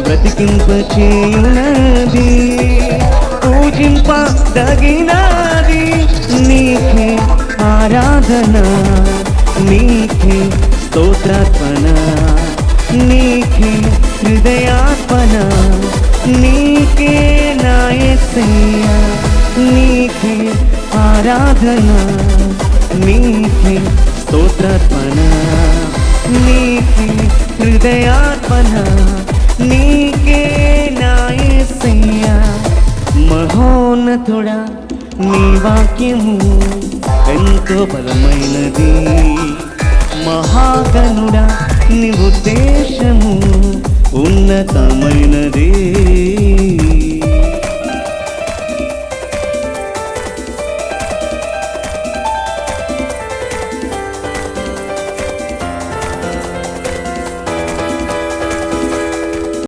బ్రతికింపచేయునది, పూజింపదగినది. నీకే ఆరాధన, నీకే స్తోత్రార్పణ, నీకే హృదయార్పణ, నీకే నా యేసయ్యా. నీకే ఆరాధన, నీకే స్తోత్రార్పణ, నీకే హృదయార్పణ, నీకే నా యేసయ్యా. మహోన్నతుడా నీ వాక్యము ఎంతో బలమైనది, మహాగణుడా నీ ఉద్దేశము ఉన్నతమైనది.